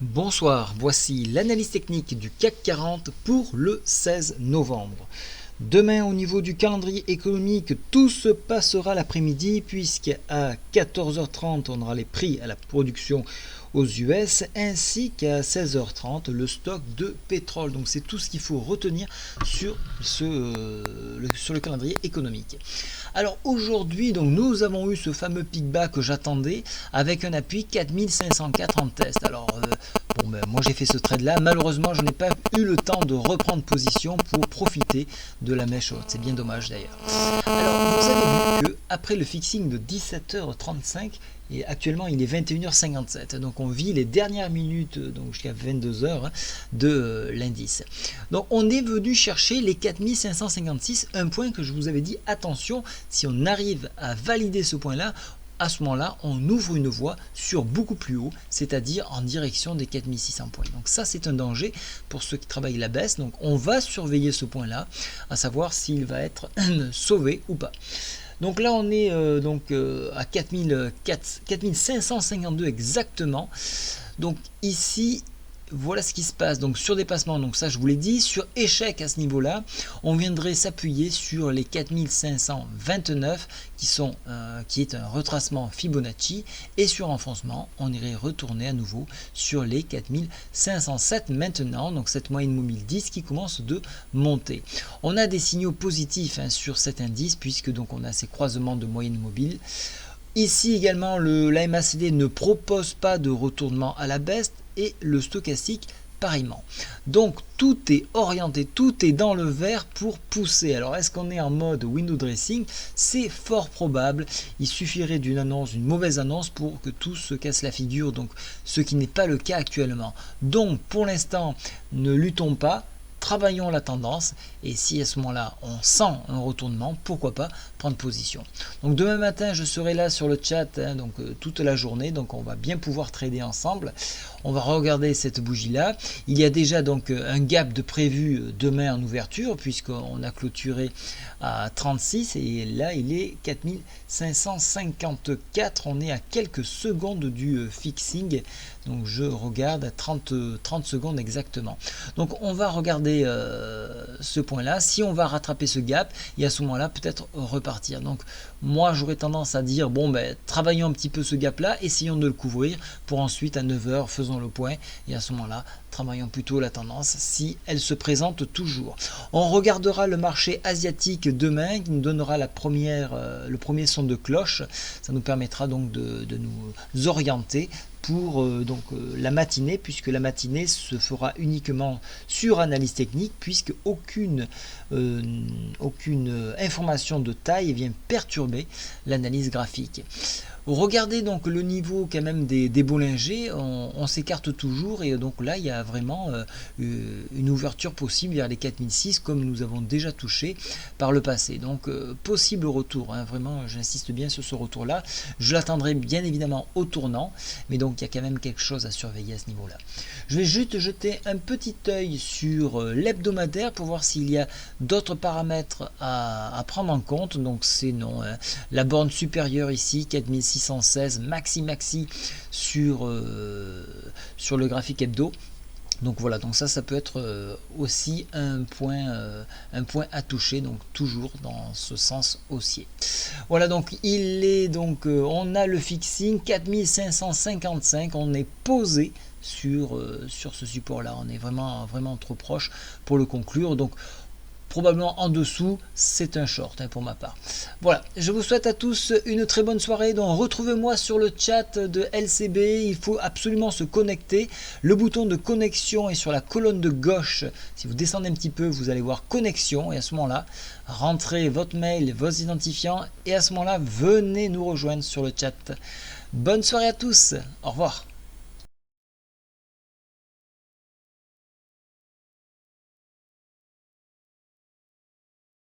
Bonsoir, voici l'analyse technique du CAC 40 pour le 16 novembre. Demain, au niveau du calendrier économique, tout se passera l'après-midi puisqu'à 14h30, on aura les prix à la production aux US ainsi qu'à 16h30 le stock de pétrole. Donc c'est tout ce qu'il faut retenir sur le calendrier économique. Alors aujourd'hui, donc nous avons eu ce fameux pic bas que j'attendais avec un appui 4504 en test. Alors moi j'ai fait ce trade là, malheureusement je n'ai pas eu le temps de reprendre position pour profiter de la mèche haute, c'est bien dommage d'ailleurs. Alors vous avez vu que après le fixing de 17h35, et actuellement il est 21h57, donc on vit les dernières minutes, donc jusqu'à 22h de l'indice. Donc on est venu chercher les 4556, un point que je vous avais dit, attention, si on arrive à valider ce point là, à ce moment-là, on ouvre une voie sur beaucoup plus haut, c'est-à-dire en direction des 4600 points. Donc ça, c'est un danger pour ceux qui travaillent la baisse. Donc on va surveiller ce point-là, à savoir s'il va être sauvé ou pas. Donc là, on est à 4552 exactement. Donc ici, voilà ce qui se passe. Donc sur dépassement, donc ça je vous l'ai dit, sur échec à ce niveau-là, on viendrait s'appuyer sur les 4529 qui est un retracement Fibonacci, et sur enfoncement, on irait retourner à nouveau sur les 4507 maintenant. Donc cette moyenne mobile 10 qui commence de monter. On a des signaux positifs sur cet indice puisque donc on a ces croisements de moyenne mobile. Ici également, la MACD ne propose pas de retournement à la baisse et le stochastique pareillement. Donc tout est orienté, tout est dans le vert pour pousser. Alors est-ce qu'on est en mode window dressing? C'est fort probable. Il suffirait d'une annonce, une mauvaise annonce pour que tout se casse la figure. Donc ce qui n'est pas le cas actuellement. Donc pour l'instant, ne luttons pas. Travaillons la tendance, et si à ce moment-là on sent un retournement, pourquoi pas prendre position. Donc demain matin je serai là sur le chat toute la journée, donc on va bien pouvoir trader ensemble. On va regarder cette bougie là. Il y a déjà donc un gap de prévu demain en ouverture puisqu'on a clôturé à 36 et là il est 4554. On est à quelques secondes du fixing. Donc je regarde à 30 secondes exactement. Donc on va regarder ce point là, si on va rattraper ce gap et à ce moment là peut-être repartir. Donc moi j'aurais tendance à dire travaillons un petit peu ce gap là, essayons de le couvrir pour ensuite à 9h faisons le point, et à ce moment là travaillons plutôt la tendance si elle se présente toujours. On regardera le marché asiatique demain qui nous donnera le premier son de cloche. Ça nous permettra donc de nous orienter pour la matinée, puisque la matinée se fera uniquement sur analyse technique, puisque aucune information de taille vient perturber l'analyse graphique. Regardez donc le niveau quand même des Bollinger, on s'écarte toujours, et donc là il y a vraiment une ouverture possible vers les 4006 comme nous avons déjà touché par le passé. Donc possible retour, vraiment j'insiste bien sur ce retour là. Je l'attendrai bien évidemment au tournant, mais donc il y a quand même quelque chose à surveiller à ce niveau là. Je vais juste jeter un petit œil sur l'hebdomadaire pour voir s'il y a d'autres paramètres à prendre en compte. Donc c'est non, la borne supérieure ici 4616 maxi sur le graphique hebdo. Donc voilà, donc ça peut être aussi un point à toucher, donc toujours dans ce sens haussier. Voilà, donc on a le fixing 4555, on est posé sur ce support là, on est vraiment trop proche pour le conclure. Donc probablement en dessous, c'est un short pour ma part. Voilà, je vous souhaite à tous une très bonne soirée. Donc retrouvez-moi sur le chat de LCB, il faut absolument se connecter. Le bouton de connexion est sur la colonne de gauche. Si vous descendez un petit peu, vous allez voir connexion, et à ce moment-là, rentrez votre mail, vos identifiants, et à ce moment-là, venez nous rejoindre sur le chat. Bonne soirée à tous, au revoir.